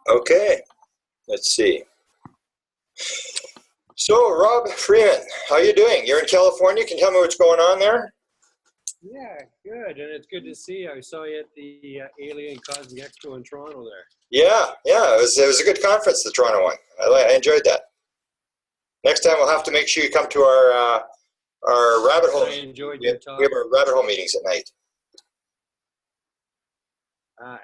Okay, let's see. So, Rob Freeman, how you doing? You're in California. Can you tell me what's going on there? Yeah, good, and it's good to see you. I saw you at the Alien Cosmic Expo in Toronto there. Yeah, it was a good conference, the Toronto one. I enjoyed that. Next time we'll have to make sure you come to our rabbit hole. I enjoyed your talk. We have our rabbit hole meetings at night.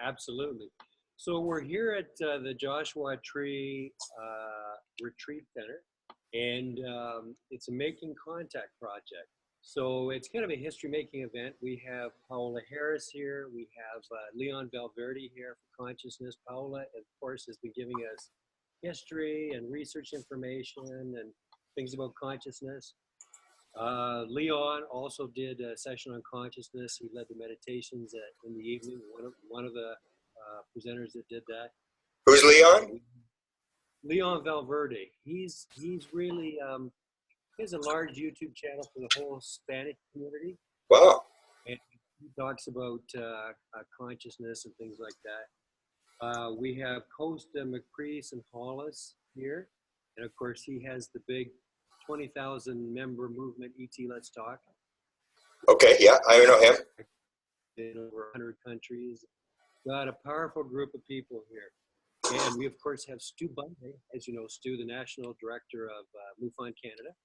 Absolutely. So we're here at the Joshua Tree Retreat Center, and it's a Making Contact project. So it's kind of a history-making event. We have Paola Harris here. We have Leon Valverde here for consciousness. Paola, of course, has been giving us history and research information and things about consciousness. Leon also did a session on consciousness. He led the meditations in the evening. One of the presenters that did that. Who's Leon? Leon Valverde. He's really he has a large YouTube channel for the whole Spanish community. Wow. And he talks about consciousness and things like that. We have Costa, McCrease, and Hollis here. And of course, he has the big 20,000 member movement, ET Let's Talk. Okay, yeah, I know him. In over 100 countries. Got a powerful group of people here. And we, of course, have Stu Bundy, as you know, Stu, the National Director of MUFON Canada.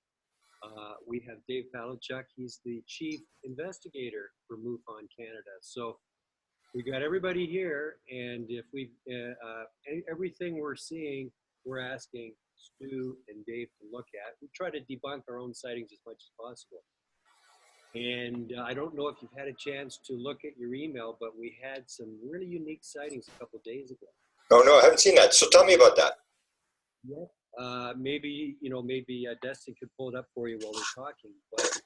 We have Dave Palachuk. He's the Chief Investigator for MUFON Canada. So we got everybody here, and if we everything we're seeing, we're asking Stu and Dave to look at. We try to debunk our own sightings as much as possible. And I don't know if you've had a chance to look at your email, but we had some really unique sightings a couple of days ago. Oh no, I haven't seen that. So tell me about that. Yeah. Maybe Destin could pull it up for you while we're talking. But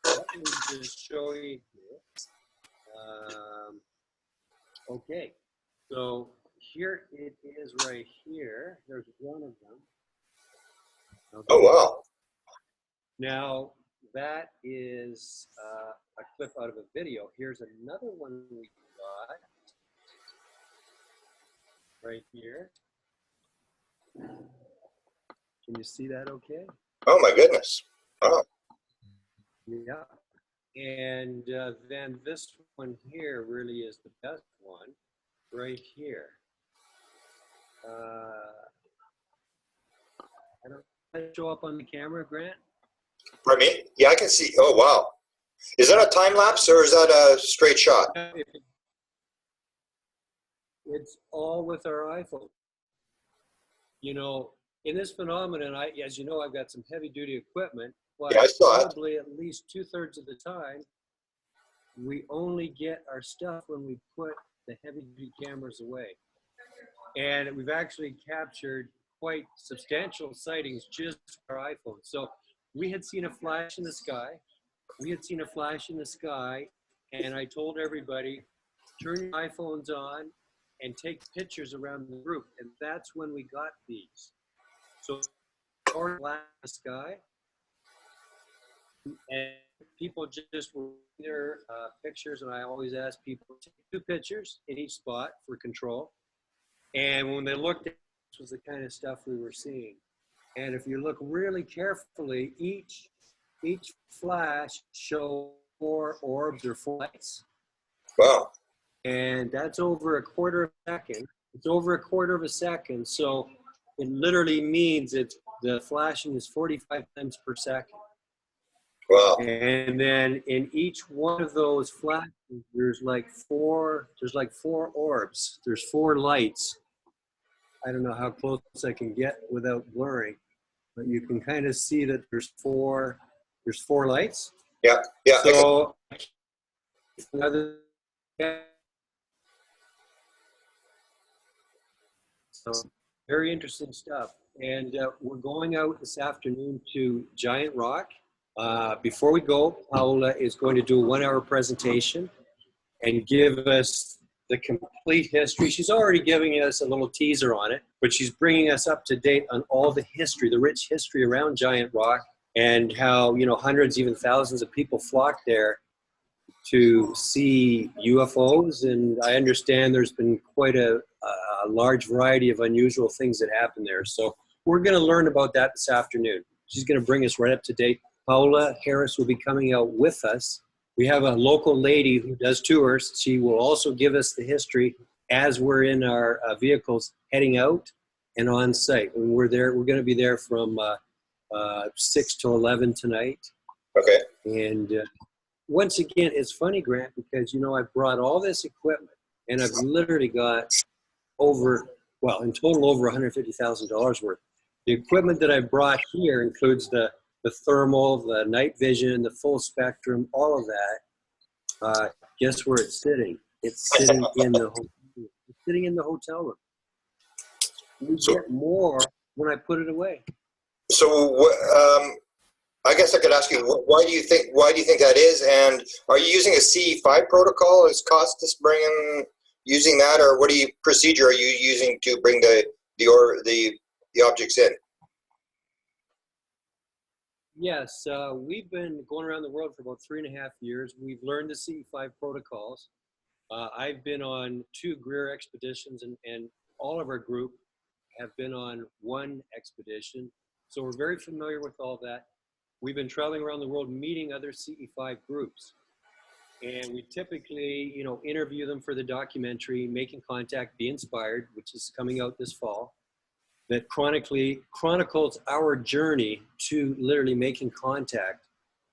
let me just show you here. Okay, so here it is right here. There's one of them. Okay. Oh wow. Now that is a clip out of a video. Here's another one we got right here. Can you see that okay? Oh my goodness. Oh. Yeah. And then this one here really is the best one right here. I don't know, show up on the camera, Grant? Pardon me? Yeah, I can see. Oh wow. Is that a time lapse or is that a straight shot? It's all with our iPhone. You know, in this phenomenon, as you know, I've got some heavy duty equipment, but yeah, I saw probably at least 2/3 of the time, we only get our stuff when we put the heavy duty cameras away. And we've actually captured quite substantial sightings just with our iPhone. So we had seen a flash in the sky. And I told everybody, turn your iPhones on and take pictures around the group. And that's when we got these. So, or flash in the sky. And people just were their pictures. And I always ask people to take 2 pictures in each spot for control. And when they looked at it, this was the kind of stuff we were seeing. And if you look really carefully, each flash shows 4 orbs or 4 lights. Wow. And that's over a quarter of a second. It's over a quarter of a second. So it literally means the flashing is 45 times per second. Wow. And then in each one of those flashes, there's like 4 orbs. There's 4 lights. I don't know how close I can get without blurring, but you can kind of see that there's 4 lights. Yeah. So very interesting stuff. And we're going out this afternoon to Giant Rock. Before we go, Paola is going to do a 1-hour presentation and give us the complete history. She's already giving us a little teaser on it, but she's bringing us up to date on all the history, the rich history around Giant Rock, and how, you know, hundreds, even thousands of people flock there to see UFOs. And I understand there's been quite a a large variety of unusual things that happen there. So we're going to learn about that this afternoon. She's going to bring us right up to date. Paula Harris will be coming out with us. We have a local lady who does tours. She will also give us the history as we're in our vehicles heading out and on site. When we're there, we're going to be there from 6 to 11 tonight. Okay. And once again, it's funny, Grant, because, you know, I brought all this equipment and I've literally got in total over $150,000 worth. The equipment that I brought here includes the thermal, the night vision, the full spectrum, all of that. Guess where it's sitting? It's sitting in the hotel room. We get more when I put it away. So, I guess I could ask you, why do you think that is? And are you using a CE5 protocol? Is Costas using that, or what procedure are you using to bring the objects in? Yes, we've been going around the world for about 3.5 years. We've learned the CE5 protocols. I've been on 2 Greer expeditions, and all of our group have been on 1 expedition. So we're very familiar with all that. We've been traveling around the world meeting other CE5 groups. And we typically, you know, interview them for the documentary, Making Contact, Be Inspired, which is coming out this fall, that chronicles our journey to literally making contact.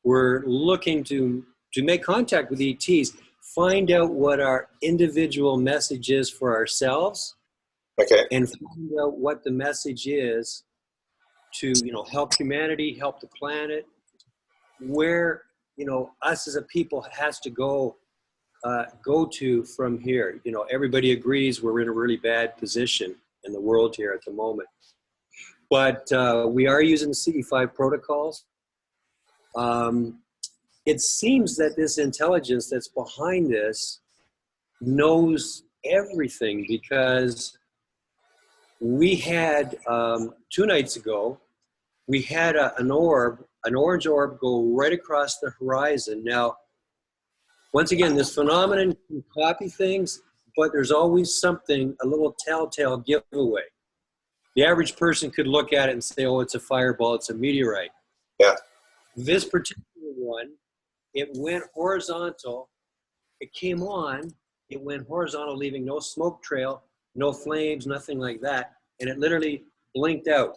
We're looking to make contact with ETs, find out what our individual message is for ourselves, okay, and find out what the message is to, you know, help humanity, help the planet, where, you know, us as a people has to go to from here. You know, everybody agrees we're in a really bad position in the world here at the moment. But we are using the CE5 protocols. It seems that this intelligence that's behind this knows everything, because we had 2 nights ago, we had an orange orb go right across the horizon. Now, once again, this phenomenon can copy things, but there's always something, a little telltale giveaway. The average person could look at it and say, oh, it's a fireball, it's a meteorite. yeah. This particular one, it went horizontal. It came on, it went horizontal, leaving no smoke trail, no flames, nothing like that. And it literally blinked out.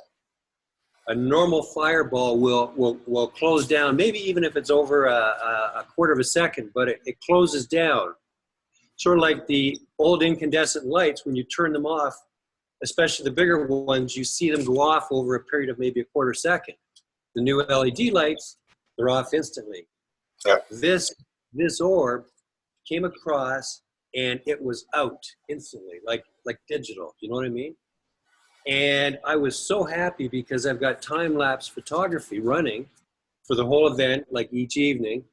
A normal fireball will close down, maybe even if it's over a quarter of a second, but it closes down. Sort of like the old incandescent lights, when you turn them off, especially the bigger ones, you see them go off over a period of maybe a quarter second. The new LED lights, they're off instantly. Yeah. This orb came across and it was out instantly, like digital. You know what I mean? And I was so happy because I've got time-lapse photography running for the whole event, like each evening,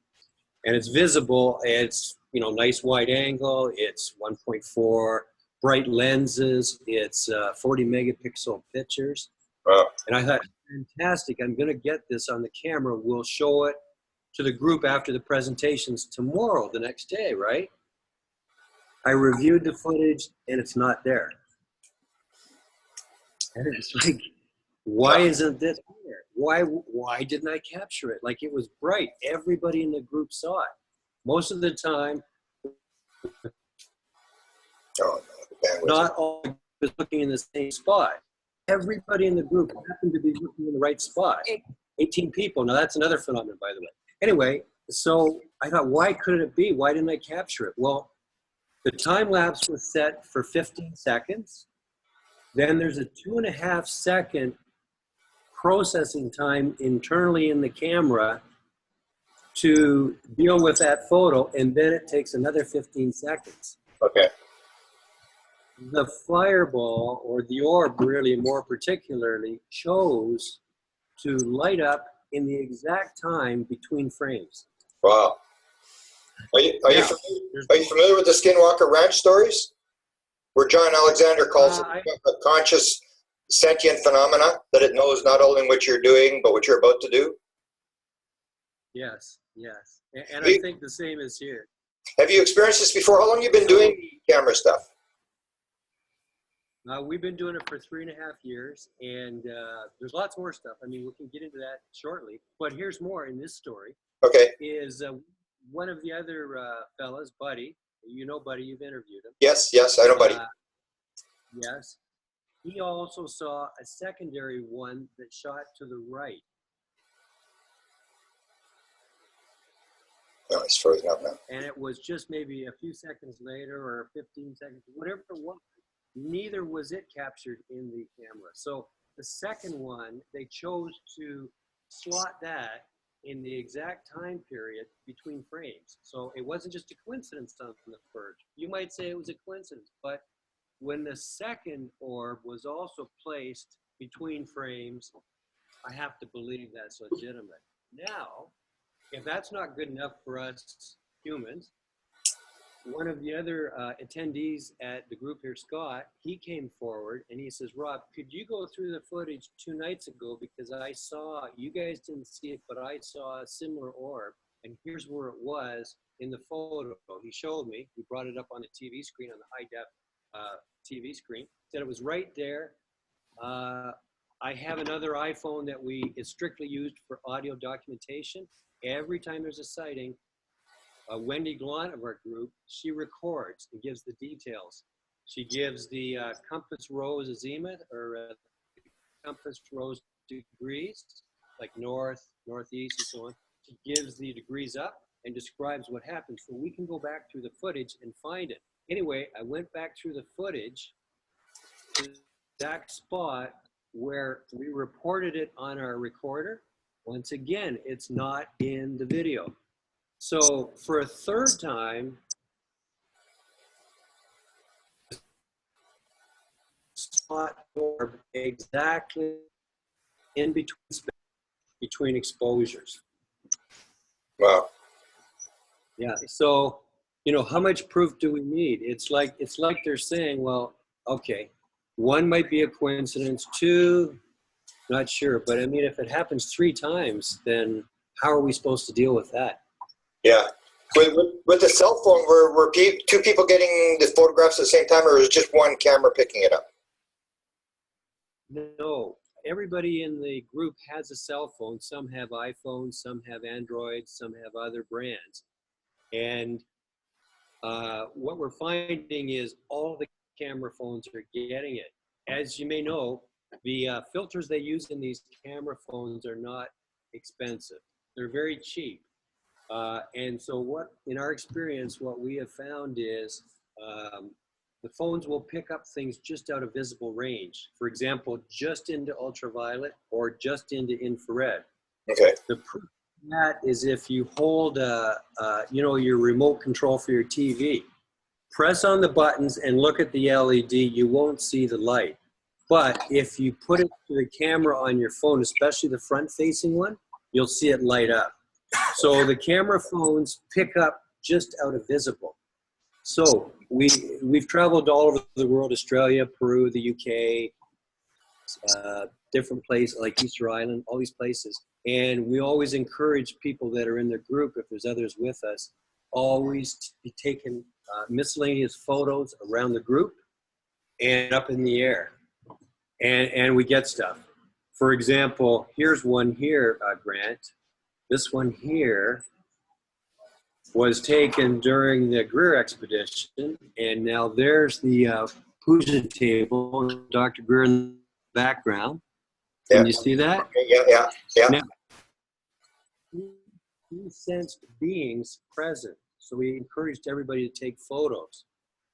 and it's visible. It's, you know, nice wide angle. It's 1.4 bright lenses. It's 40 megapixel pictures. Wow. And I thought, fantastic, I'm going to get this on the camera. We'll show it to the group after the presentations tomorrow, the next day, right? I reviewed the footage and it's not there. And it's like, why isn't this here? Why didn't I capture it? Like, it was bright. Everybody in the group saw it. Most of the time, not all was looking in the same spot. Everybody in the group happened to be looking in the right spot. 18 people. Now, that's another phenomenon, by the way. Anyway, so I thought, why couldn't it be? Why didn't I capture it? Well, the time lapse was set for 15 seconds. Then there's a 2.5 second processing time internally in the camera to deal with that photo, and then it takes another 15 seconds. Okay. The fireball, or the orb really more particularly, chose to light up in the exact time between frames. Wow. Are you familiar with the Skinwalker Ranch stories? Where John Alexander calls it a conscious sentient phenomena, that it knows not only what you're doing, but what you're about to do? Yes, yes. And I think the same is here. Have you experienced this before? How long have you been doing camera stuff? We've been doing it for 3.5 years, and there's lots more stuff. I mean, we can get into that shortly. But here's more in this story. Okay. Is one of the other fellas, Buddy. You know Buddy, you've interviewed him. Yes, I know Buddy. Yes. He also saw a secondary one that shot to the right. Oh, it's frozen up now. And it was just maybe a few seconds later or 15 seconds, whatever it was. Neither was it captured in the camera. So the second one, they chose to slot that in the exact time period between frames. So it wasn't just a coincidence on the first. You might say it was a coincidence, but when the second orb was also placed between frames, I have to believe that's legitimate. Now, if that's not good enough for us humans, one of the other attendees at the group here, Scott, he came forward and he says, Rob, could you go through the footage 2 nights ago, because I saw, you guys didn't see it, but I saw a similar orb, and here's where it was in the photo. He showed me, we brought it up on the TV screen, on the high-def TV screen, said it was right there. I have another iPhone that is strictly used for audio documentation. Every time there's a sighting, Wendy Glont of our group, she records and gives the details. She gives the compass rose azimuth, or compass rose degrees, like north, northeast, and so on. She gives the degrees up and describes what happened. So we can go back through the footage and find it. Anyway, I went back through the footage to the exact spot where we reported it on our recorder. Once again, it's not in the video. So for a third time, spot orb exactly in between exposures. Wow. Yeah. So, you know, how much proof do we need? It's like they're saying, well, okay, 1 might be a coincidence, 2, not sure. But I mean, if it happens 3 times, then how are we supposed to deal with that? Yeah. With the cell phone, were 2 people getting the photographs at the same time, or was just one camera picking it up? No. Everybody in the group has a cell phone. Some have iPhones, some have Androids, some have other brands. And what we're finding is all the camera phones are getting it. As you may know, the filters they use in these camera phones are not expensive. They're very cheap. And so in our experience, what we have found is the phones will pick up things just out of visible range. For example, just into ultraviolet or just into infrared. Okay. The proof of that is if you hold, your remote control for your TV, press on the buttons and look at the LED, you won't see the light. But if you put it to the camera on your phone, especially the front-facing one, you'll see it light up. So the camera phones pick up just out of visible. So we've traveled all over the world, Australia, Peru, the UK, different places like Easter Island, all these places. And we always encourage people that are in the group, if there's others with us, always to be taking miscellaneous photos around the group and up in the air. And we get stuff. For example, here's one here, Grant. This one here was taken during the Greer expedition, and now there's the puja table, Dr. Greer in the background. Yeah. Can you see that? Yeah. Now, he sensed beings present, so he encouraged everybody to take photos.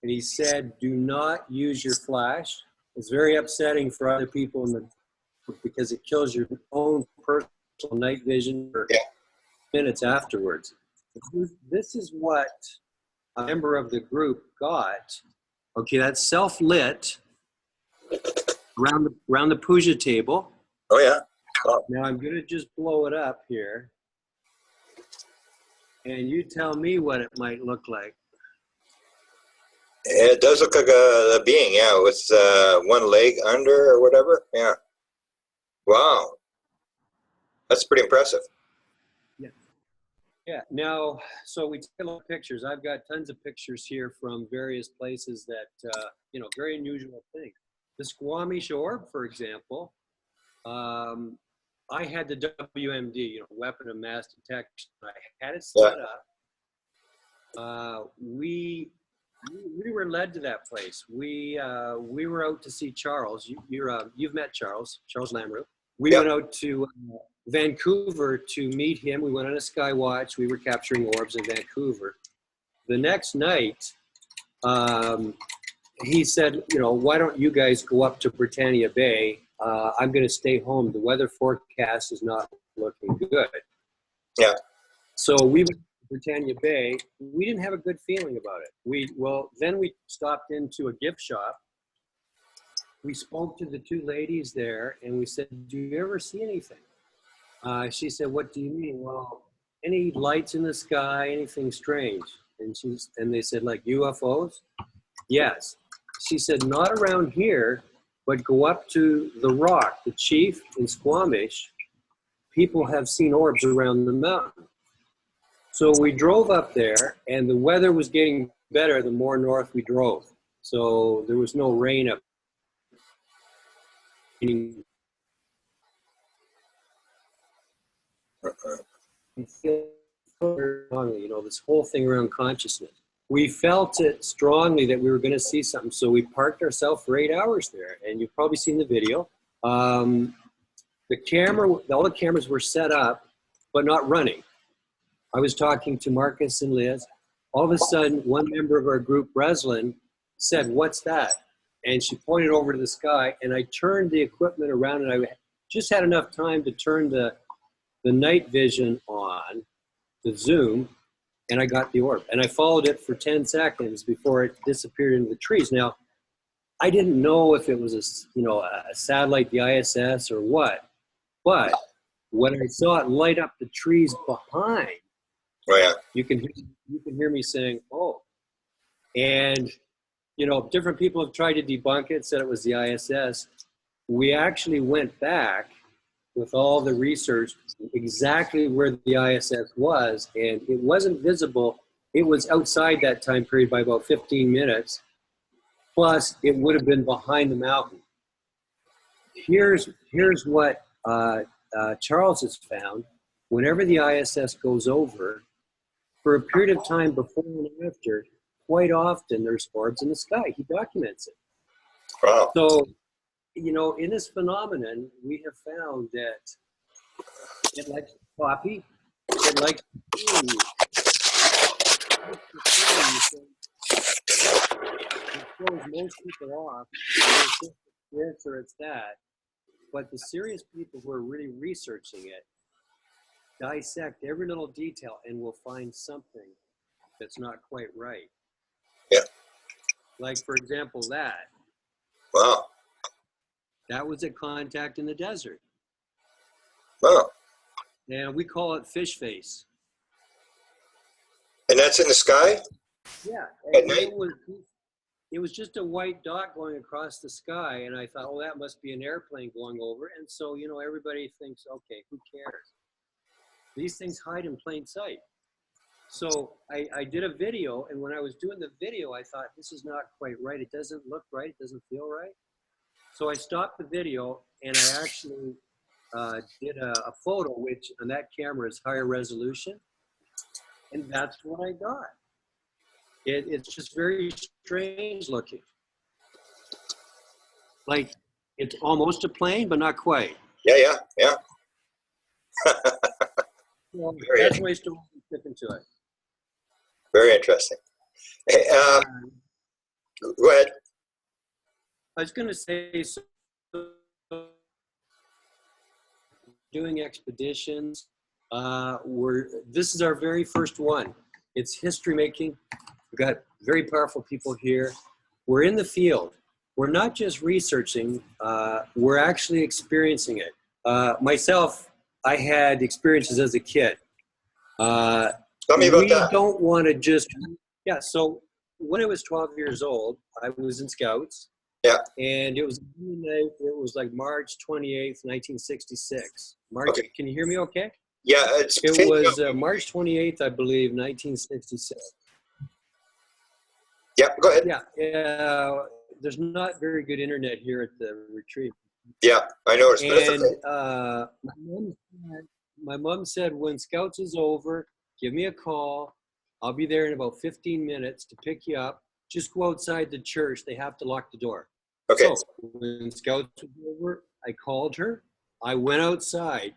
And he said, do not use your flash. It's very upsetting for other people in the group because it kills your own personal night vision for minutes afterwards. This is what a member of the group got. Okay, that's self-lit around the puja table. Oh, yeah. Oh. Now I'm going to just blow it up here. And you tell me what it might look like. It does look like a being, yeah, with 1 leg under or whatever. Yeah. Wow. That's pretty impressive. Yeah. Now, so we take a lot of pictures. I've got tons of pictures here from various places that, very unusual things. The Squamish orb, for example, I had the WMD, you know, weapon of mass detection. I had it set up. We were led to that place. We were out to see Charles. You've met Charles Lamrou. We went out to Vancouver to meet him. We went on a sky watch. We were capturing orbs in Vancouver. The next night, he said, you know, why don't you guys go up to Britannia Bay? I'm going to stay home. The weather forecast is not looking good. Yeah. So we went to Britannia Bay. We didn't have a good feeling about it. Then we stopped into a gift shop. We spoke to the two ladies there, and we said, do you ever see anything? She said, what do you mean? Well, any lights in the sky, anything strange? And they said, like UFOs? Yes. She said, not around here, but go up to the Rock, the Chief in Squamish. People have seen orbs around the mountain. So we drove up there, and the weather was getting better the more north we drove. So there was no rain up. You know, this whole thing around consciousness. We felt it strongly that we were going to see something, so we parked ourselves for 8 hours there, and you've probably seen the video. All the cameras were set up, but not running. I was talking to Marcus and Liz. All of a sudden, one member of our group, Breslin, said, what's that? And she pointed over to the sky, and I turned the equipment around, and I just had enough time to turn the night vision on, the zoom, and I got the orb. And I followed it for 10 seconds before it disappeared into the trees. Now, I didn't know if it was a satellite, the ISS, or what. But when I saw it light up the trees behind, you can hear me saying, oh. And, you know, different people have tried to debunk it, said it was the ISS. We actually went back with all the research exactly where the ISS was, and it wasn't visible. It was outside that time period by about 15 minutes. Plus, it would have been behind the mountain. Here's what Charles has found. Whenever the ISS goes over, for a period of time before and after, quite often there's orbs in the sky. He documents it. Wow. So, you know, in this phenomenon, we have found that it likes coffee, it likes food. It throws most people off. It's this or it's that. But the serious people who are really researching it dissect every little detail and will find something that's not quite right. Yeah. Like, for example, that. Wow. That was a contact in the desert. Wow. And we call it fish face. And that's in the sky? Yeah. At night? It was just a white dot going across the sky, and I thought, oh, that must be an airplane going over. And so, you know, everybody thinks, okay, who cares? These things hide in plain sight. So I did a video, and when I was doing the video, I thought, this is not quite right. It doesn't look right. It doesn't feel right. So I stopped the video, and I actually did a photo, which on that camera is higher resolution. And that's what I got. It's just very strange looking. Like, it's almost a plane, but not quite. Yeah. Well, that's my story. Tip into it. Very interesting. Hey, go ahead. I was going to say, so doing expeditions. This is our very first one. It's history making. We've got very powerful people here. We're in the field. We're not just researching, we're actually experiencing it. Myself, I had experiences as a kid. Tell me about that. We don't want to just, so when I was 12 years old, I was in Scouts. Yeah. And it was like March 28th, 1966. Okay. Can you hear me okay? Yeah, it was March 28th, I believe, 1966. Yeah, go ahead. Yeah. there's not very good internet here at the retreat. Yeah, I noticed. And my mom said, when Scouts is over, give me a call. I'll be there in about 15 minutes to pick you up. Just go outside the church. They have to lock the door. Okay. So when Scouts was over, I called her. I went outside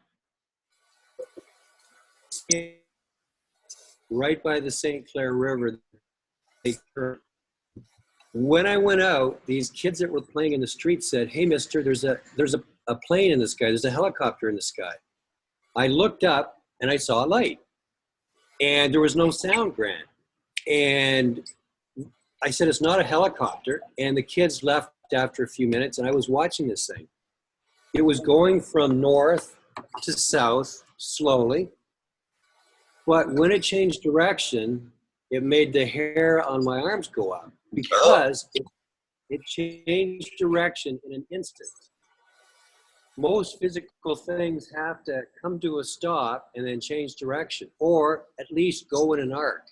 right by the St. Clair River. When I went out, these kids that were playing in the street said, "Hey, mister, there's a plane in the sky. There's a helicopter in the sky." I looked up and I saw a light, and there was no sound, Grant. And I said, "It's not a helicopter." And the kids left after a few minutes, and I was watching this thing. It was going from north to south slowly, but when it changed direction, it made the hair on my arms go up because it changed direction in an instant. Most physical things have to come to a stop and then change direction, or at least go in an arc.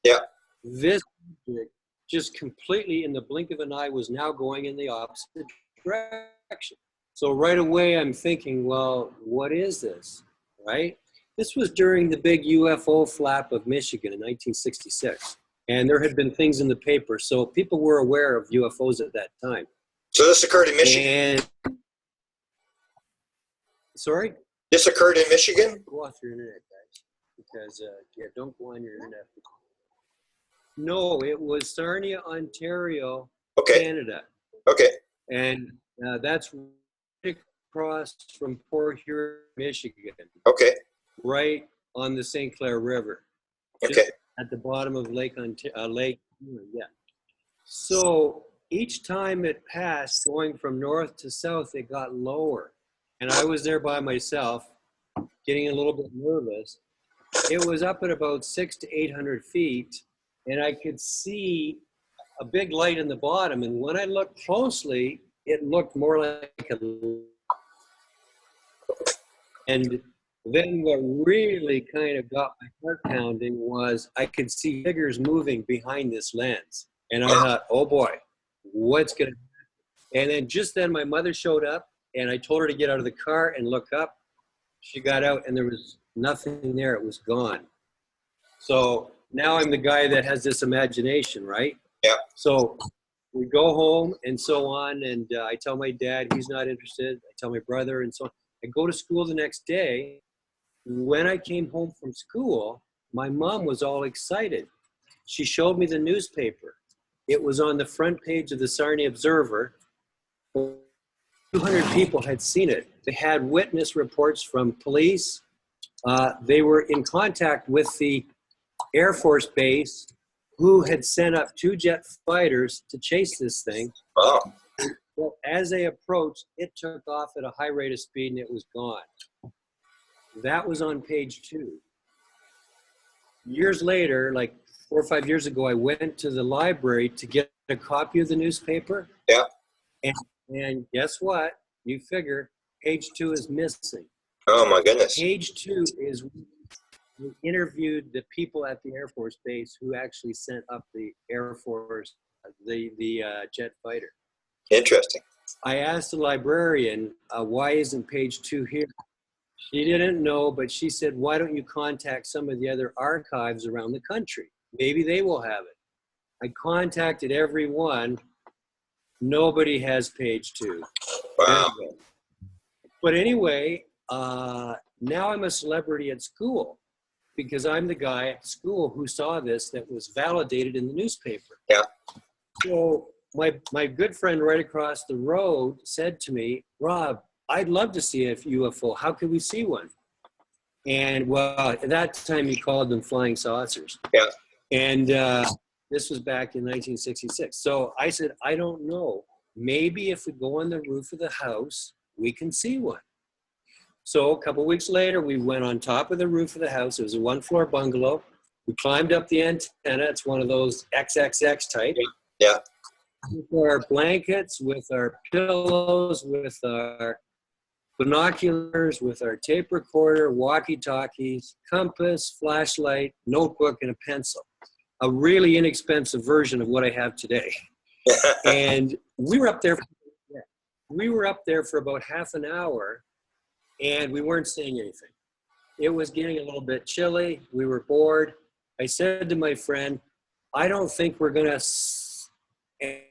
Yeah. This object just completely in the blink of an eye was now going in the opposite direction. So right away I'm thinking, well, what is this, right? This was during the big UFO flap of Michigan in 1966. And there had been things in the paper, so people were aware of UFOs at that time. So this occurred in Michigan? Sorry? This occurred in Michigan? Go off your internet, guys, because don't go on your internet. No, it was Sarnia, Ontario, Canada. Okay. And that's across from Port Huron, Michigan. Okay. Right on the St. Clair River. Okay. At the bottom of Lake Huron, yeah. So each time it passed, going from north to south, it got lower. And I was there by myself, getting a little bit nervous. It was up at about 600 to 800 feet, and I could see a big light in the bottom. And when I looked closely, it looked more like a... And then what really kind of got my heart pounding was I could see figures moving behind this lens. And I thought, oh boy, what's going to happen? And then just then my mother showed up, and I told her to get out of the car and look up. She got out and there was nothing there. It was gone. So now I'm the guy that has this imagination, right? Yeah. So we go home and so on. And I tell my dad, he's not interested. I tell my brother and so on. I go to school the next day. When I came home from school, my mom was all excited. She showed me the newspaper. It was on the front page of the Sarnia Observer. 200 people had seen it. They had witness reports from police. They were in contact with the Air Force Base, who had sent up 2 jet fighters to chase this thing. Wow. Well, as they approached, it took off at a high rate of speed and it was gone. That was on page 2. Years later, like 4 or 5 years ago, I went to the library to get a copy of the newspaper. Yeah. And guess what? You figure page 2 is missing. Oh my goodness. Page 2 is we interviewed the people at the Air Force Base who actually sent up the Air Force, the jet fighter. Interesting. I asked the librarian, why isn't page 2 here? She didn't know, but she said, why don't you contact some of the other archives around the country? Maybe they will have it. I contacted everyone. Nobody has page 2. Wow. But anyway, now I'm a celebrity at school because I'm the guy at school who saw this that was validated in the newspaper. Yeah. So my good friend right across the road said to me, Rob, I'd love to see a UFO. How could we see one? And well, at that time he called them flying saucers. Yeah. And this was back in 1966. So I said, I don't know. Maybe if we go on the roof of the house, we can see one. So a couple weeks later, we went on top of the roof of the house. It was a 1-floor bungalow. We climbed up the antenna. It's one of those XXX type. Yeah. With our blankets, with our pillows, with our binoculars, with our tape recorder, walkie-talkies, compass, flashlight, notebook, and a pencil. A really inexpensive version of what I have today. And we were up there. We were up there for about half an hour, and we weren't seeing anything. It was getting a little bit chilly. We were bored. I said to my friend, I don't think we're going to,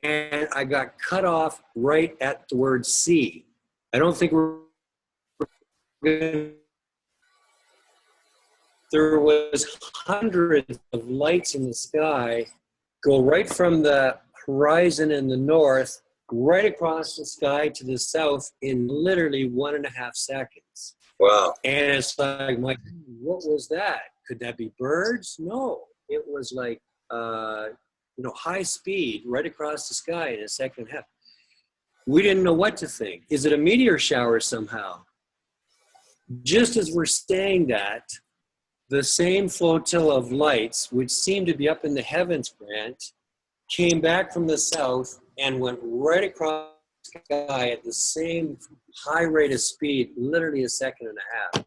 and I got cut off right at the word see. I don't think we're going to. There was hundreds of lights in the sky go right from the horizon in the north, right across the sky to the south in literally 1.5 seconds. Wow. And it's like, what was that? Could that be birds? No, it was like, high speed right across the sky in a second and a half. We didn't know what to think. Is it a meteor shower somehow? Just as we're saying that, the same flotilla of lights, which seemed to be up in the heavens, Grant, came back from the south and went right across the sky at the same high rate of speed, literally a second and a half.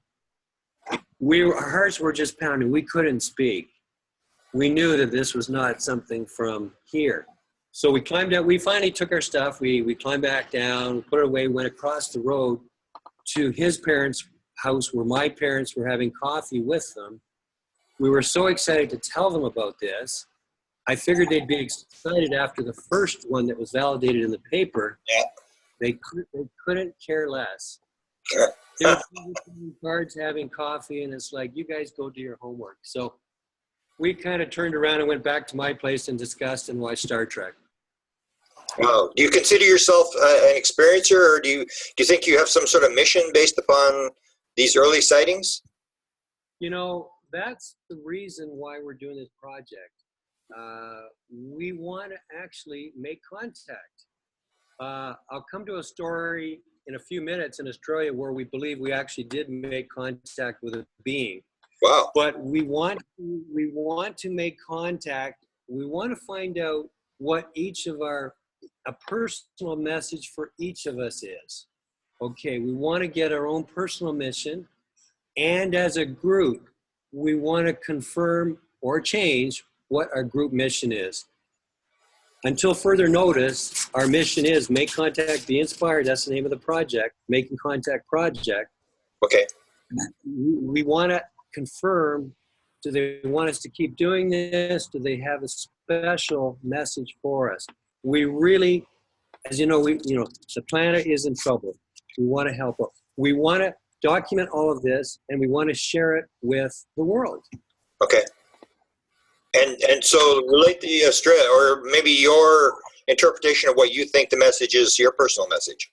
Our hearts were just pounding. We couldn't speak. We knew that this was not something from here. So we climbed out. We finally took our stuff. We climbed back down, put it away, went across the road to his parents' house where my parents were having coffee with them. We were so excited to tell them about this. I figured they'd be excited after the first one that was validated in the paper. Yeah. They couldn't care less. They were playing cards, having coffee, and it's like, you guys go do your homework. So we kind of turned around and went back to my place and discussed and watched Star Trek. Wow. Do you consider yourself an experiencer, or do you think you have some sort of mission based upon these early sightings? That's the reason why we're doing this project. We want to actually make contact. I'll come to a story in a few minutes in Australia where we believe we actually did make contact with a being. Wow. But we want to make contact. We want to find out what a personal message for each of us is. Okay, we want to get our own personal mission. And as a group, we want to confirm or change what our group mission is. Until further notice, our mission is Make Contact, Be Inspired. That's the name of the project, Making Contact Project. Okay. We want to confirm, do they want us to keep doing this? Do they have a special message for us? We really, as you know, the planet is in trouble. We want to help out. We want to document all of this, and we want to share it with the world. Okay. And so relate the Australia, or maybe your interpretation of what you think the message is, your personal message.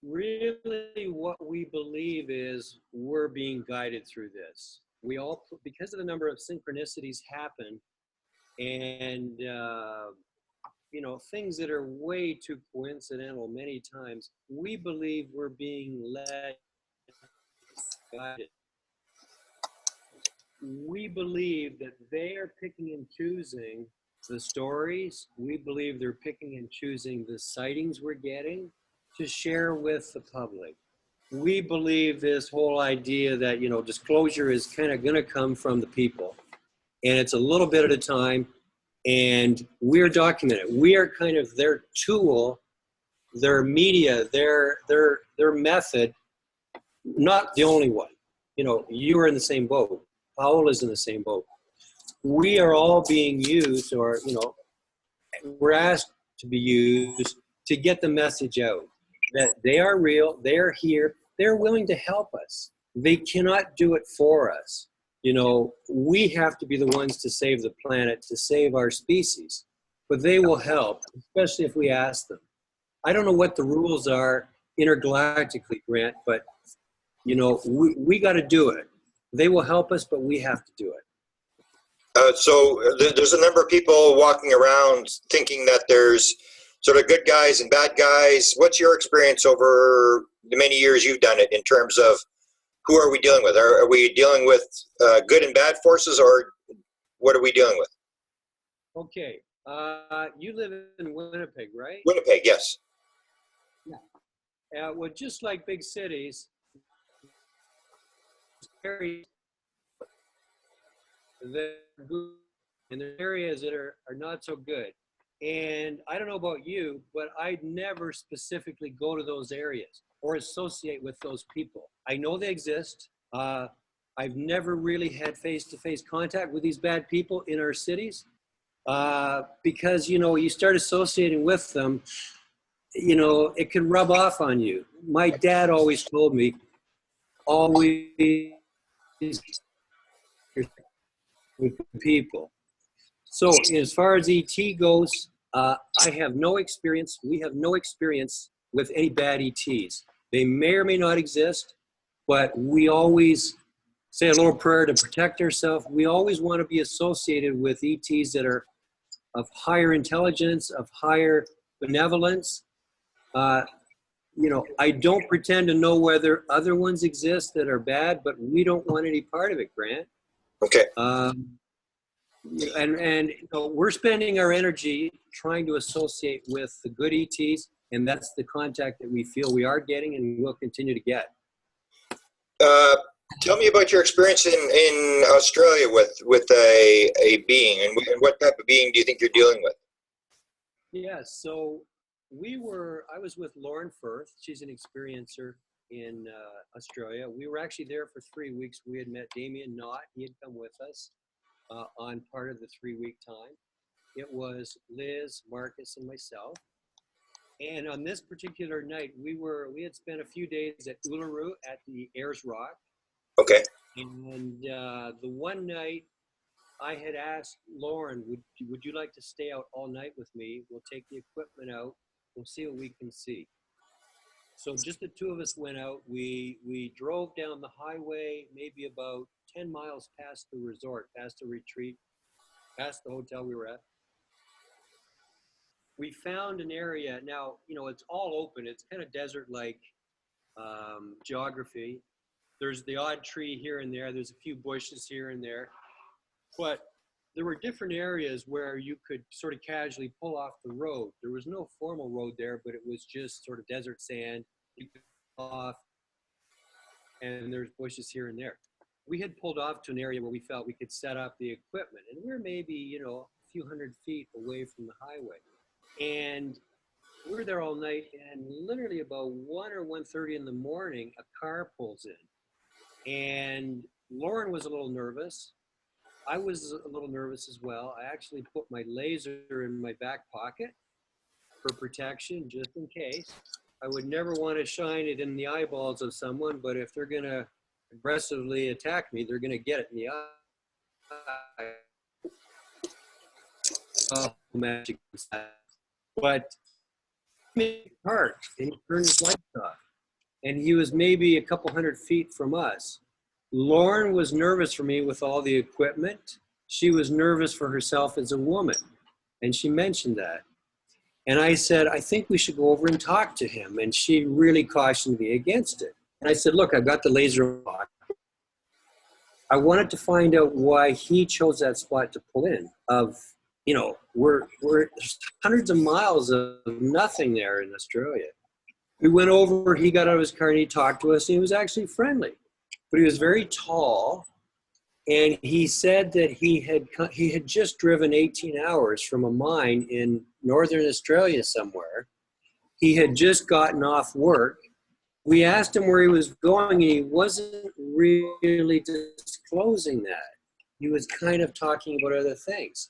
Really, what we believe is we're being guided through this. We all, because of the number of synchronicities happen, and things that are way too coincidental many times, we believe we're being led, guided. We believe that they are picking and choosing the stories. We believe they're picking and choosing the sightings we're getting to share with the public. We believe this whole idea that, disclosure is kind of going to come from the people. And it's a little bit at a time. And we're documenting. We are kind of their tool, their media, their method, not the only one. You are in the same boat. Paul is in the same boat. We are all being used, or, we're asked to be used to get the message out that they are real, they're here, they're willing to help us. They cannot do it for us. We have to be the ones to save the planet, to save our species, but they will help, especially if we ask them. I don't know what the rules are intergalactically, Grant, but, we got to do it. They will help us, but we have to do it. So there's a number of people walking around thinking that there's sort of good guys and bad guys. What's your experience over the many years you've done it in terms of who are we dealing with? Are we dealing with good and bad forces, or what are we dealing with? Okay. You live in Winnipeg, right? Winnipeg, yes. Yeah. Well, just like big cities, the and there are areas that are not so good. And I don't know about you, but I'd never specifically go to those areas or associate with those people. I know they exist. I've never really had face-to-face contact with these bad people in our cities because, you know, you start associating with them, you know, it can rub off on you. My dad always told me, always with people. So as far as ET goes, I have no experience. We have no experience with any bad ETs. They may or may not exist, but we always say a little prayer to protect ourselves. We always want to be associated with ETs that are of higher intelligence, of higher benevolence. You know, I don't pretend to know whether other ones exist that are bad, but we don't want any part of it, Grant. Okay. And you know, we're spending our energy trying to associate with the good ETs, and that's the contact that we feel we are getting and will continue to get. Tell me about your experience in Australia with a being, and what type of being do you think you're dealing with? Yeah, so I was with Lauren Firth. She's an experiencer in Australia. We were actually there for 3 weeks. We had met Damien Knott. He had come with us on part of the 3-week time. It was Liz, Marcus, and myself. And on this particular night, we had spent a few days at Uluru at the Ayers Rock. Okay. And the one night I had asked Lauren, would you like to stay out all night with me? We'll take the equipment out. We'll see what we can see. So just the two of us went out. We drove down the highway, maybe about 10 miles past the resort, past the retreat, past the hotel we were at. We found an area. Now, you know, it's all open. It's kind of desert-like geography. There's the odd tree here and there. There's a few bushes here and there. But there were different areas where you could sort of casually pull off the road. There was no formal road there, but it was just sort of desert sand. You could pull off, and there's bushes here and there. We had pulled off to an area where we felt we could set up the equipment, and we're maybe, you know, a few hundred feet away from the highway. And we were there all night, and literally about 1 or 1:30 in the morning, a car pulls in. And Lauren was a little nervous. I was a little nervous as well. I actually put my laser in my back pocket for protection, just in case. I would never want to shine it in the eyeballs of someone, but if they're going to aggressively attack me, they're going to get it in the eye. Oh, magic. But he parked and he turned his lights off. And he was maybe a couple hundred feet from us. Lauren was nervous for me with all the equipment. She was nervous for herself as a woman. And she mentioned that. And I said, I think we should go over and talk to him. And she really cautioned me against it. And I said, look, I've got the laser lock. I wanted to find out why he chose that spot to pull in. You know, we're hundreds of miles of nothing there in Australia. We went over, he got out of his car and he talked to us, and he was actually friendly. But he was very tall, and he said that he had just driven 18 hours from a mine in northern Australia somewhere. He had just gotten off work. We asked him where he was going, and he wasn't really disclosing that. He was kind of talking about other things.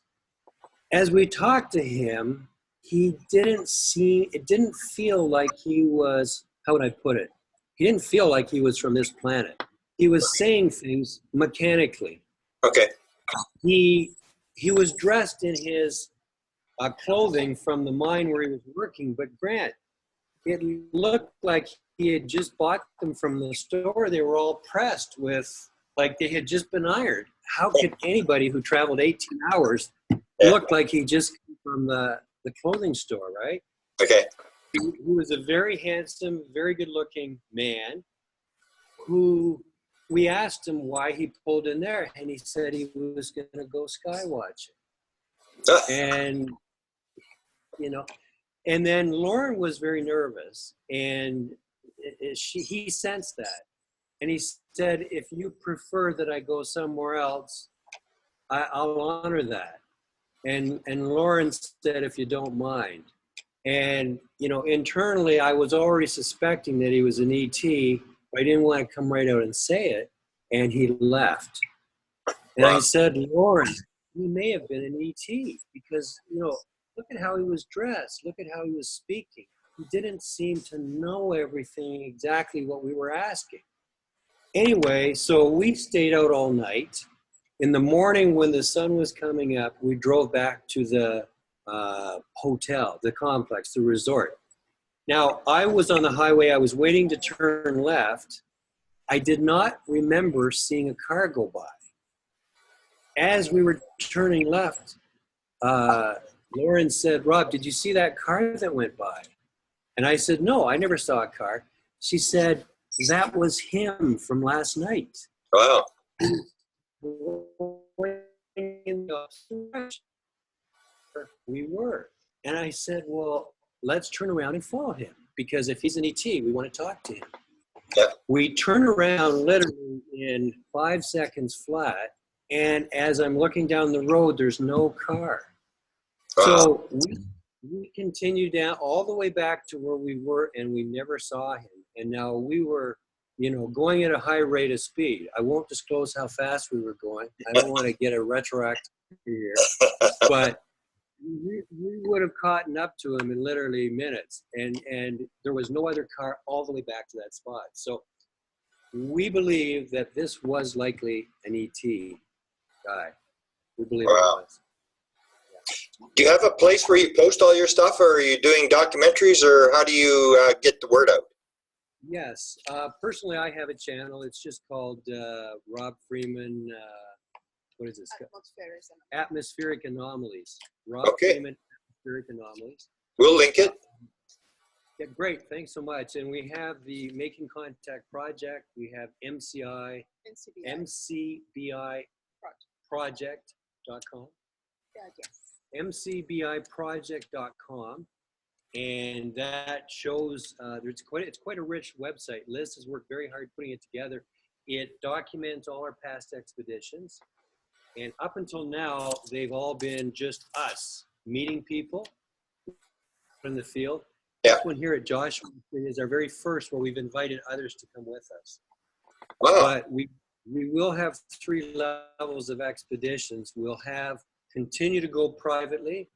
As we talked to him, it didn't feel like he was, how would I put it? He didn't feel like he was from this planet. He was saying things mechanically. Okay. He was dressed in his clothing from the mine where he was working, but Grant, it looked like he had just bought them from the store. They were all pressed with, like they had just been ironed. How could anybody who traveled 18 hours look like he just came from the clothing store, right? Okay. He was a very handsome, very good-looking man who we asked him why he pulled in there, and he said he was going to go sky watching. And, you know, and then Lauren was very nervous, and he sensed that. And he said, if you prefer that I go somewhere else, I'll honor that. And Lauren said, if you don't mind. And, you know, internally, I was already suspecting that he was an ET, but I didn't want to come right out and say it. And he left. And I said, Lauren, he may have been an ET because, you know, look at how he was dressed. Look at how he was speaking. He didn't seem to know everything exactly what we were asking. Anyway, so we stayed out all night. In the morning when the sun was coming up, we drove back to the hotel, the complex, the resort. Now, I was on the highway. I was waiting to turn left. I did not remember seeing a car go by. As we were turning left, Lauren said, Rob, did you see that car that went by? And I said, no, I never saw a car. She said, that was him from last night. Wow. We were. And I said, well, let's turn around and follow him, because if he's an ET, we want to talk to him. Yeah. We turn around literally in 5 seconds flat, and as I'm looking down the road, there's no car. Wow. So we continued down all the way back to where we were, and we never saw him. And now we were, you know, going at a high rate of speed. I won't disclose how fast we were going. I don't want to get a retroactive here, but we would have caught up to him in literally minutes, and there was no other car all the way back to that spot. So we believe that this was likely an ET guy. We believe it was. Do you have a place where you post all your stuff, or are you doing documentaries, or how do you get the word out? Yes. Personally, I have a channel. It's just called Rob Freeman. What is this? Atmospheric Anomalies. Rob Freeman, Atmospheric Anomalies. We'll link it. Yeah, great. Thanks so much. And we have the Making Contact Project. We have MCBI project.com. Yes. mcbiproject.com, and that shows it's quite a rich website. Liz has worked very hard putting it together. It documents all our past expeditions, and up until now they've all been just us meeting people in the field. Yeah. This one here at Joshua is our very first where we've invited others to come with us. Wow. But we will have 3 levels of expeditions. We'll continue to go privately.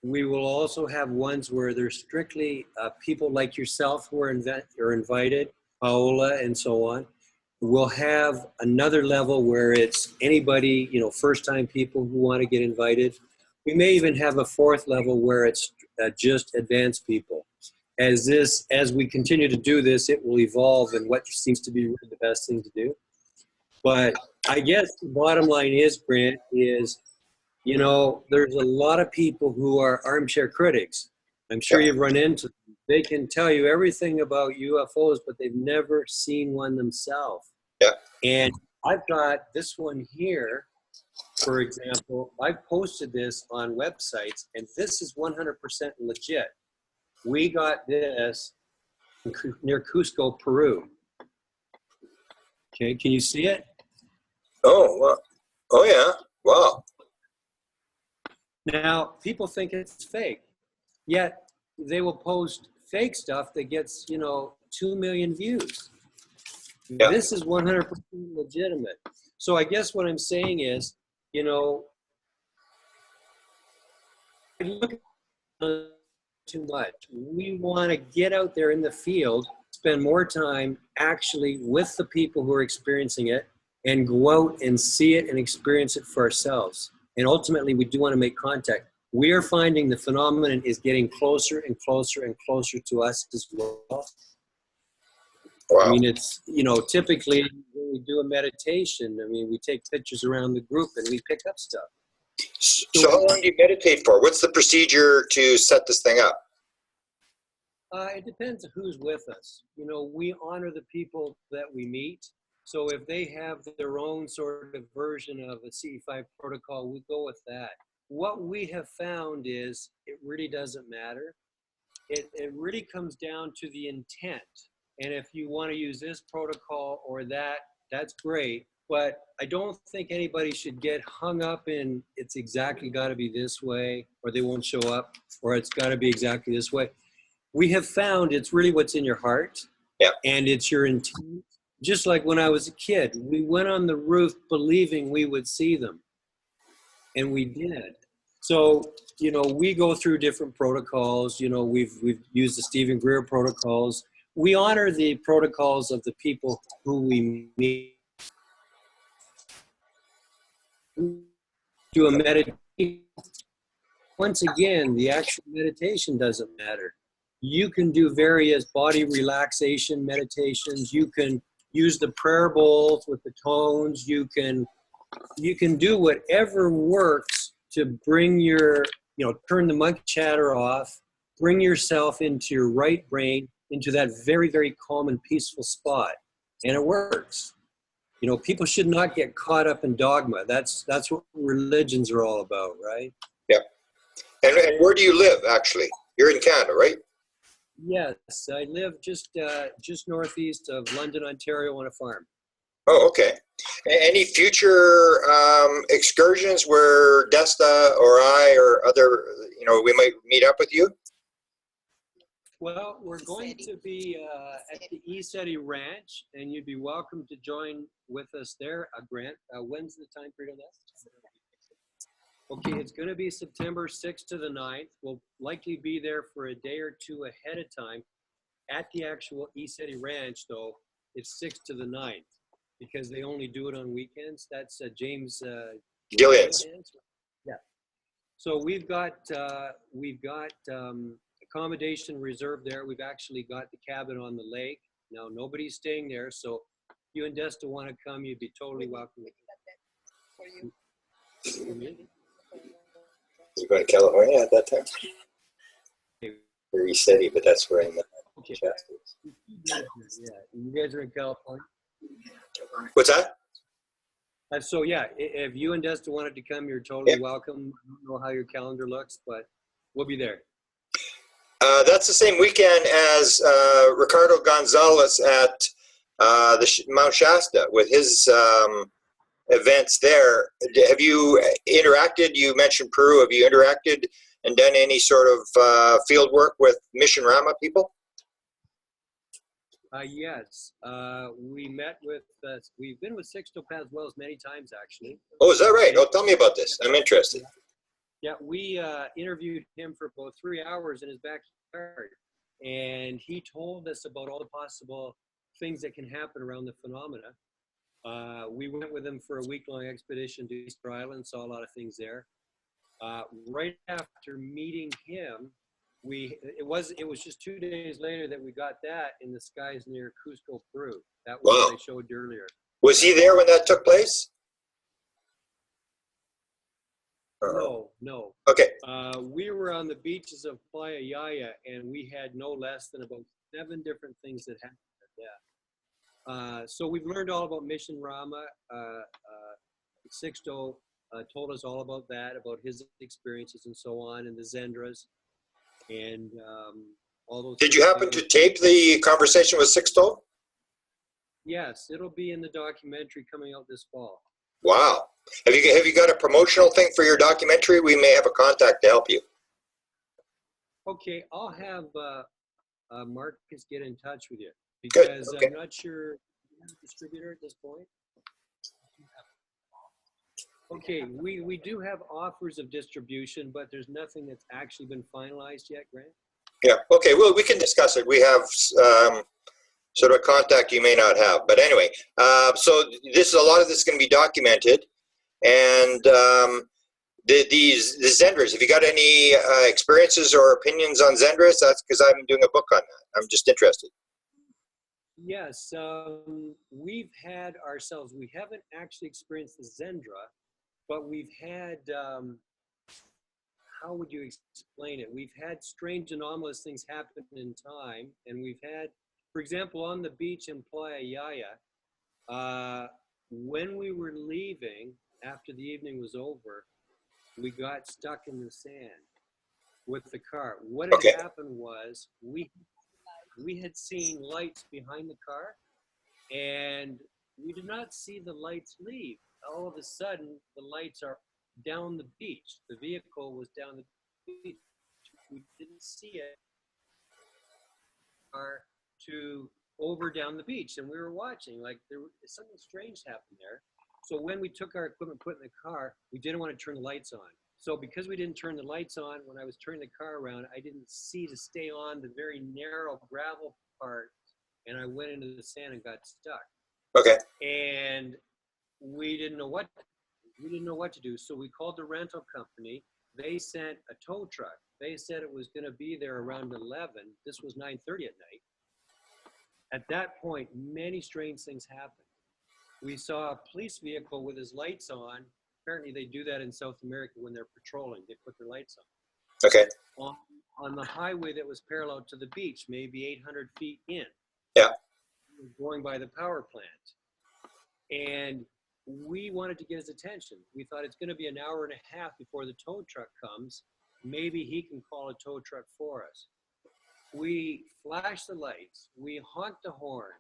We will also have ones where there's strictly people like yourself who are invited, Paola, and so on. We'll have another level where it's anybody, you know, first-time people who want to get invited. We may even have a 4th level where it's just advanced people. As we continue to do this, it will evolve in what seems to be really the best thing to do. But I guess the bottom line is, Grant, is, you know, there's a lot of people who are armchair critics. I'm sure you've run into them. They can tell you everything about UFOs, but they've never seen one themselves. Yeah. And I've got this one here, for example. I've posted this on websites, and this is 100% legit. We got this near Cusco, Peru. Okay, can you see it? Oh, wow. Oh, yeah. Wow. Now, people think it's fake, yet they will post fake stuff that gets, you know, 2 million views. Yeah. This is 100% legitimate. So I guess what I'm saying is, you know, look too much. We want to get out there in the field, spend more time actually with the people who are experiencing it, and go out and see it and experience it for ourselves. And ultimately, we do want to make contact. We are finding the phenomenon is getting closer and closer and closer to us as well. Wow. I mean, it's, you know, typically when we do a meditation, I mean, we take pictures around the group and we pick up stuff. So how long do you meditate for? What's the procedure to set this thing up? It depends on who's with us. You know, we honor the people that we meet. So if they have their own sort of version of a CE5 protocol, we go with that. What we have found is it really doesn't matter. It really comes down to the intent. And if you want to use this protocol or that, that's great. But I don't think anybody should get hung up in it's exactly got to be this way, or they won't show up, or it's got to be exactly this way. We have found it's really what's in your heart, Yeah. and it's your intent. Just like when I was a kid, we went on the roof believing we would see them, and we did. So, you know, we go through different protocols. You know, we've used the Stephen Greer protocols. We honor the protocols of the people who we meet. Do a meditation. Once again, the actual meditation doesn't matter. You can do various body relaxation meditations. You can use the prayer bowls with the tones. You can do whatever works to bring your, you know, turn the monkey chatter off, bring yourself into your right brain, into that very, very calm and peaceful spot. And it works. You know, people should not get caught up in dogma. That's what religions are all about, right? Yeah. And where do you live, actually? You're in Canada, right? Yes, I live just northeast of London, Ontario, on a farm. Oh, okay. Any future excursions where Desta or I or other, you know, we might meet up with you? Well, we're going to be at the ESETI Ranch, and you'd be welcome to join with us there, Grant. When's the time period on that? Okay, it's going to be September 6th to the 9th. We'll likely be there for a day or two ahead of time. At the actual ESETI Ranch, though, it's 6th to the 9th because they only do it on weekends. That's James Gillian's. Yeah. So we've got accommodation reserved there. We've actually got the cabin on the lake. Now, nobody's staying there, so if you and Desta want to come, you'd be totally welcome. You're going to California at that time? Very steady, but that's where I'm at. Okay. Yeah, you guys are in California? What's that? So yeah, if you and Desta wanted to come, you're totally welcome. I don't know how your calendar looks, but we'll be there. That's the same weekend as Ricardo Gonzalez at the Mount Shasta with his events there. Have you interacted? You mentioned Peru. Have you interacted and done any sort of field work with Mission Rama people? Yes, we met with, we've been with Sixto Paz Wells many times, actually. Oh, is that right? Oh, tell me about this. I'm interested. Yeah, we interviewed him for about 3 hours in his backyard, and he told us about all the possible things that can happen around the phenomena. We went with him for a week-long expedition to Easter Island, saw a lot of things there. Right after meeting him, it was just 2 days later that we got that in the skies near Cusco, Peru. That was what I showed you earlier. Was he there when that took place? No. Okay. We were on the beaches of Playa Yaya, and we had no less than about 7 different things that happened at that. So we've learned all about Mission Rama. Sixto told us all about that, about his experiences and so on, and the Zendras, and all those. Did you happen to tape the conversation with Sixto? Yes, it'll be in the documentary coming out this fall. Wow. Have you got a promotional thing for your documentary? We may have a contact to help you. Okay, I'll have Marcus get in touch with you Good. because Okay. I'm not sure you're a distributor at this point. Okay, we do have offers of distribution, but there's nothing that's actually been finalized yet, Grant. Yeah. Okay. Well, we can discuss it. We have sort of a contact you may not have, but anyway. So a lot of this is going to be documented, and the Zendras. Have you got any experiences or opinions on Zendras? That's because I'm doing a book on that. I'm just interested. Yes, we've had ourselves. We haven't actually experienced the Zendra, but we've had. How would you explain it? We've had strange anomalous things happen in time, and we've had, for example, on the beach in Playa Yaya, when we were leaving after the evening was over, we got stuck in the sand with the car. What had happened was we had seen lights behind the car, and we did not see the lights leave. All of a sudden, the lights are down the beach. The vehicle was down the beach. We didn't see it to over down the beach, and we were watching like there was something strange happened there. So when we took our equipment, put in the car, we didn't want to turn the lights on. So because we didn't turn the lights on, when I was turning the car around, I didn't see to stay on the very narrow gravel part, and I went into the sand and got stuck. Okay. And we didn't know what to do. So we called the rental company. They sent a tow truck. They said it was going to be there around 11. This was 9:30 at night. At that point, many strange things happened. We saw a police vehicle with his lights on. Apparently they do that in South America when they're patrolling. They put their lights on. Okay. On the highway that was parallel to the beach, maybe 800 feet in. Yeah. Going by the power plant. And we wanted to get his attention. We thought it's going to be an hour and a half before the tow truck comes. Maybe he can call a tow truck for us. We flashed the lights. We honked the horn.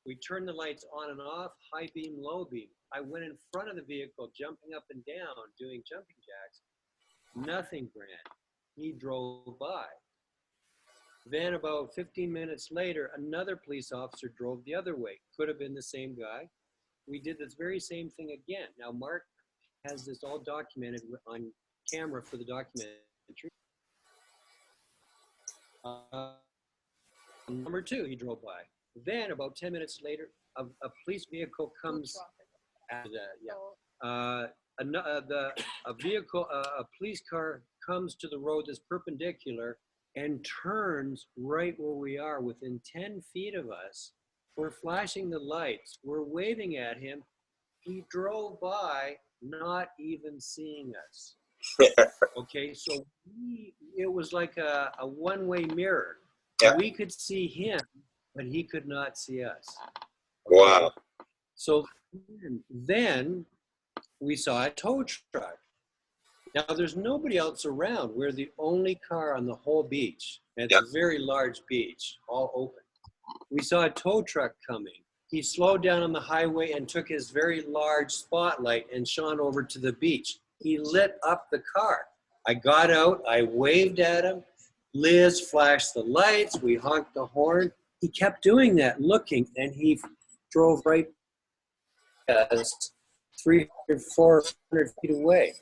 We turned the lights on and off, high beam, low beam. I went in front of the vehicle, jumping up and down, doing jumping jacks. Nothing, Grant. He drove by. Then about 15 minutes later, another police officer drove the other way. Could have been the same guy. We did this very same thing again. Now, Mark has this all documented on camera for the documentary. Number two, he drove by. Then about 10 minutes later, a police vehicle comes. A police car comes to the road that's perpendicular and turns right where we are, within 10 feet of us. We're flashing the lights. We're waving at him. He drove by, not even seeing us. Okay, so it was like a one-way mirror. Yeah. We could see him, but he could not see us. Okay? Wow. So then we saw a tow truck. Now, there's nobody else around. We're the only car on the whole beach. And it's a very large beach, all open. We saw a tow truck coming. He slowed down on the highway and took his very large spotlight and shone over to the beach. He lit up the car. I got out. I waved at him. Liz flashed the lights. We honked the horn. He kept doing that, looking, and he drove right past us, 300, 400 feet away.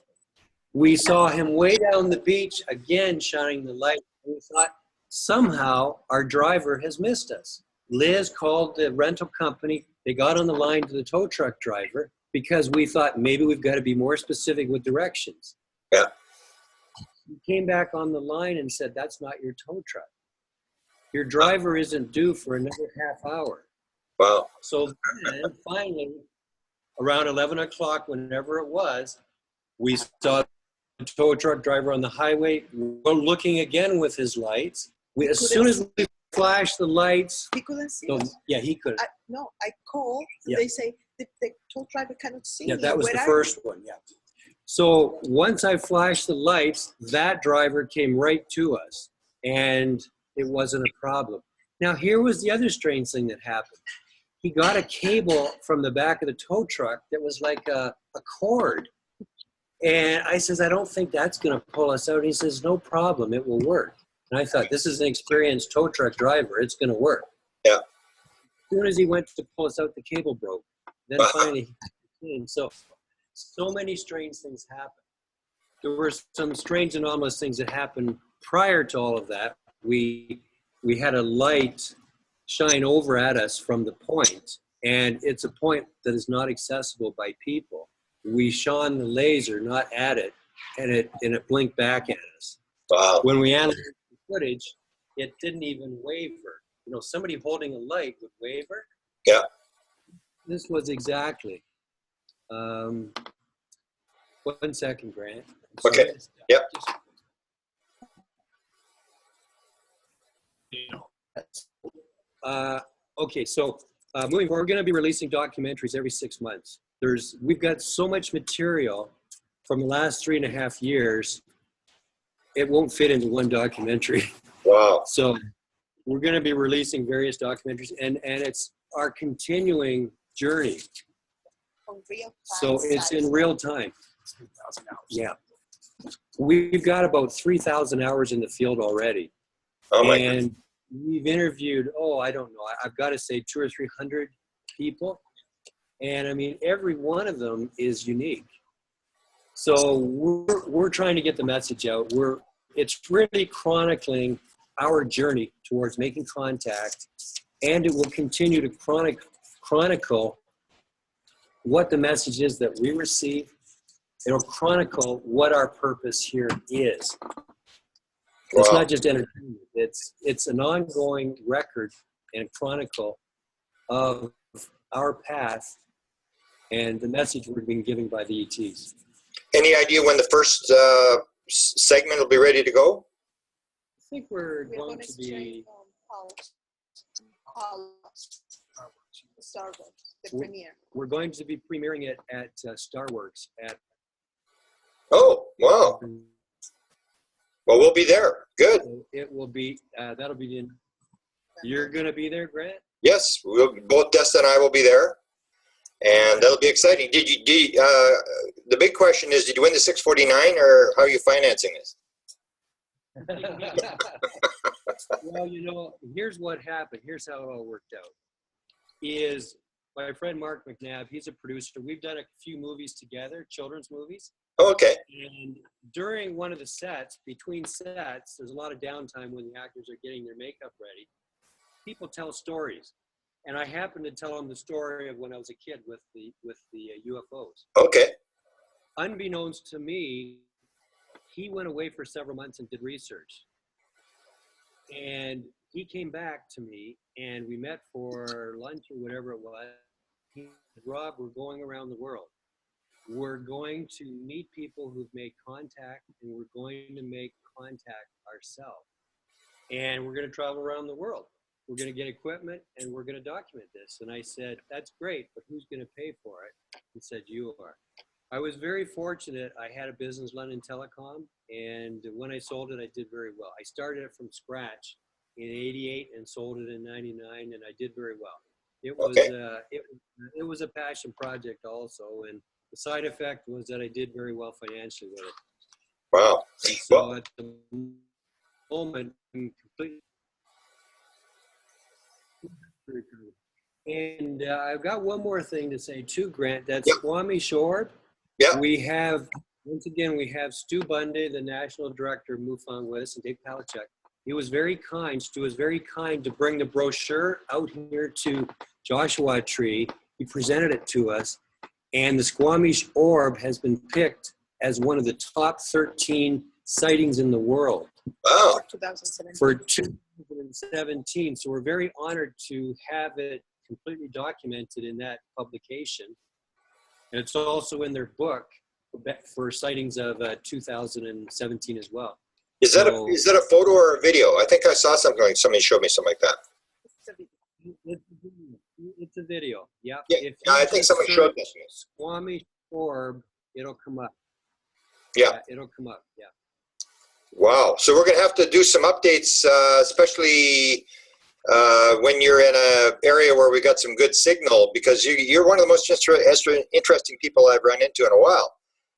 We saw him way down the beach, again shining the light. We thought, somehow our driver has missed us. Liz called the rental company. They got on the line to the tow truck driver because we thought maybe we've got to be more specific with directions. Yeah. He came back on the line and said, that's not your tow truck. Your driver isn't due for another half hour. Wow. So then finally, around 11 o'clock, whenever it was, we saw the tow truck driver on the highway looking again with his lights. As soon as we flashed the lights. He couldn't see us. Yeah, he couldn't. I called. Yeah. They say the tow driver cannot see me. Yeah, that was the first one, yeah. So once I flashed the lights, that driver came right to us, and it wasn't a problem. Now, here was the other strange thing that happened. He got a cable from the back of the tow truck that was like a cord. And I says, I don't think that's going to pull us out. And he says, no problem, it will work. And I thought, this is an experienced tow truck driver. It's going to work. Yeah. As soon as he went to pull us out, the cable broke. Then finally, he came. So many strange things happened. There were some strange anomalous things that happened prior to all of that. We had a light shine over at us from the point, and it's a point that is not accessible by people. We shone the laser, not at it, and it blinked back at us. Wow. When we analyzed the footage, it didn't even waver. You know, somebody holding a light would waver. Yeah. This was exactly. 1 second, Grant. Okay. Yep. Okay, so moving forward, we're going to be releasing documentaries every 6 months. We've got so much material from the last 3.5 years, it won't fit into one documentary. Wow. So we're going to be releasing various documentaries, and it's our continuing journey. On real So time it's size. in real time. Yeah. We've got about 3,000 hours in the field already. Oh my And we've interviewed, I don't know, I've got to say 200 or 300 people. And I mean, every one of them is unique. So we're trying to get the message out. It's really chronicling our journey towards making contact, and it will continue to chronicle what the message is that we receive. It'll chronicle what our purpose here is. It's not just entertainment. It's an ongoing record and chronicle of our path and the message we're being given by the ETs. Any idea when the first segment will be ready to go? I think we're going to be... Starworks, the premiere. We're going to be premiering it at Starworks at... Oh, wow. Well, we'll be there. Good. So it will be, that'll be in... You're going to be there, Grant? Yes, both Desta and I will be there. And that'll be exciting. The big question is, did you win the 649 or how are you financing this? Well, you know, here's what happened. Here's how it all worked out. Is my friend Mark McNabb, he's a producer. We've done a few movies together, children's movies. Oh, okay. And during one of the sets, between sets, there's a lot of downtime when the actors are getting their makeup ready. People tell stories. And I happened to tell him the story of when I was a kid with the UFOs. Okay. Unbeknownst to me, he went away for several months and did research. And he came back to me, and we met for lunch or whatever it was. He said, Rob, we're going around the world. We're going to meet people who've made contact, and we're going to make contact ourselves. And we're going to travel around the world. We're going to get equipment, and we're going to document this. And I said, that's great, but who's going to pay for it? He said, you are. I was very fortunate. I had a business, London Telecom, and when I sold it, I did very well. I started it from scratch in '88 and sold it in '99, and I did very well. It was it was a passion project also, and the side effect was that I did very well financially with it. Wow. And so at the moment, I'm completely. And I've got one more thing to say too, Grant. That's Squamish orb. Yeah. We have, once again, we have Stu Bundy, the national director of MUFON with us, and Dave Palachuk. He was very kind. Stu was very kind to bring the brochure out here to Joshua Tree. He presented it to us, and the Squamish orb has been picked as one of the top 13 sightings in the world. Wow. For 2017. So we're very honored to have it completely documented in that publication. And it's also in their book for sightings of 2017 as well. Is that a photo or a video? I think I saw something like somebody showed me something like that. It's a video. Yeah. Yeah, I think somebody showed this. Squamish orb, it'll come up. Yeah. It'll come up. Yeah. Wow. So we're going to have to do some updates, especially when you're in an area where we got some good signal, because you're one of the most interesting people I've run into in a while.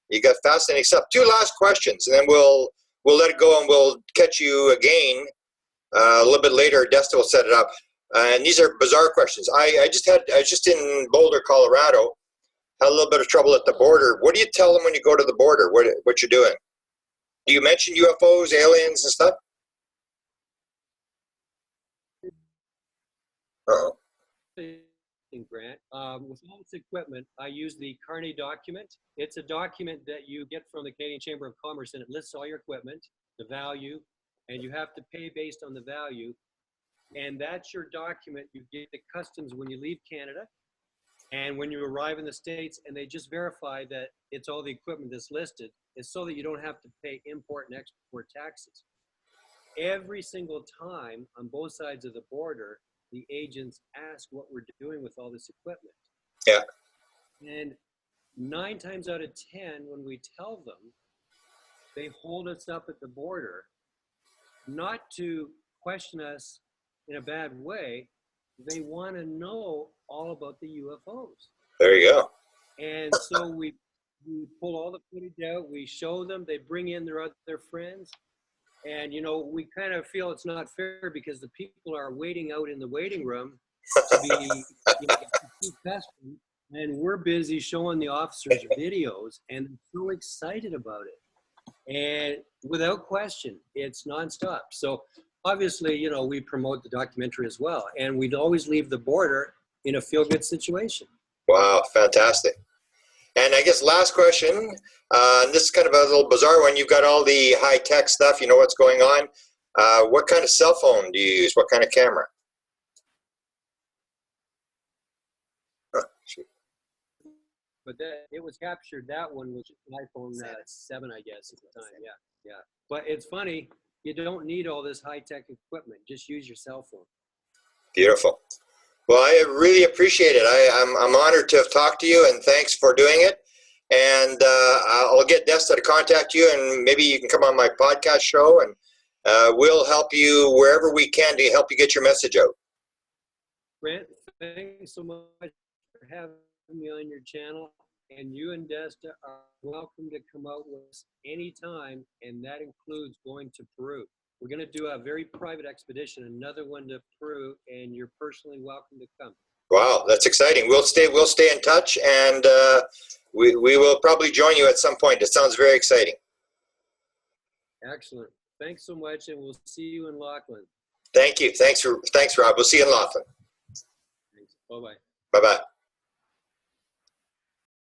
You got fascinating stuff. 2 last questions, and then we'll let it go, and we'll catch you again a little bit later. Desta will set it up. And these are bizarre questions. I was just in Boulder, Colorado. Had a little bit of trouble at the border. What do you tell them when you go to the border? What you're doing? Do you mention UFOs, aliens, and stuff? Uh-oh. Grant. With all this equipment, I use the Carney document. It's a document that you get from the Canadian Chamber of Commerce, and it lists all your equipment, the value, and you have to pay based on the value. And that's your document. You get the customs when you leave Canada and when you arrive in the States, and they just verify that it's all the equipment that's listed. It's so that you don't have to pay import and export taxes. Every single time on both sides of the border, the agents ask what we're doing with all this equipment. Yeah. And 9 times out of 10, when we tell them, they hold us up at the border, not to question us in a bad way, they want to know all about the UFOs. There you go. And so we pull all the footage out, we show them, they bring in their other friends. And, you know, we kind of feel it's not fair because the people are waiting out in the waiting room to be tested, and we're busy showing the officers videos, and they're so excited about it. And without question, it's nonstop. So obviously, you know, we promote the documentary as well, and we'd always leave the border in a feel-good situation. Wow, fantastic. And I guess last question, this is kind of a little bizarre one. You've got all the high-tech stuff, you know what's going on. What kind of cell phone do you use? What kind of camera? But it was captured, that one was an iPhone 7, I guess, at the time. Yeah. But it's funny, you don't need all this high-tech equipment. Just use your cell phone. Beautiful. Well, I really appreciate it. I'm honored to have talked to you, and thanks for doing it. And I'll get Desta to contact you, and maybe you can come on my podcast show, and we'll help you wherever we can to help you get your message out. Brent, thanks so much for having me on your channel. And you and Desta are welcome to come out with us anytime, and that includes going to Peru. We're going to do a very private expedition, another one to Peru, and you're personally welcome to come. Wow, that's exciting. We'll stay in touch, and we will probably join you at some point. It sounds very exciting. Excellent. Thanks so much, and we'll see you in Laughlin. Thank you. Thanks, Rob. We'll see you in Laughlin. Thanks. Bye-bye. Bye-bye.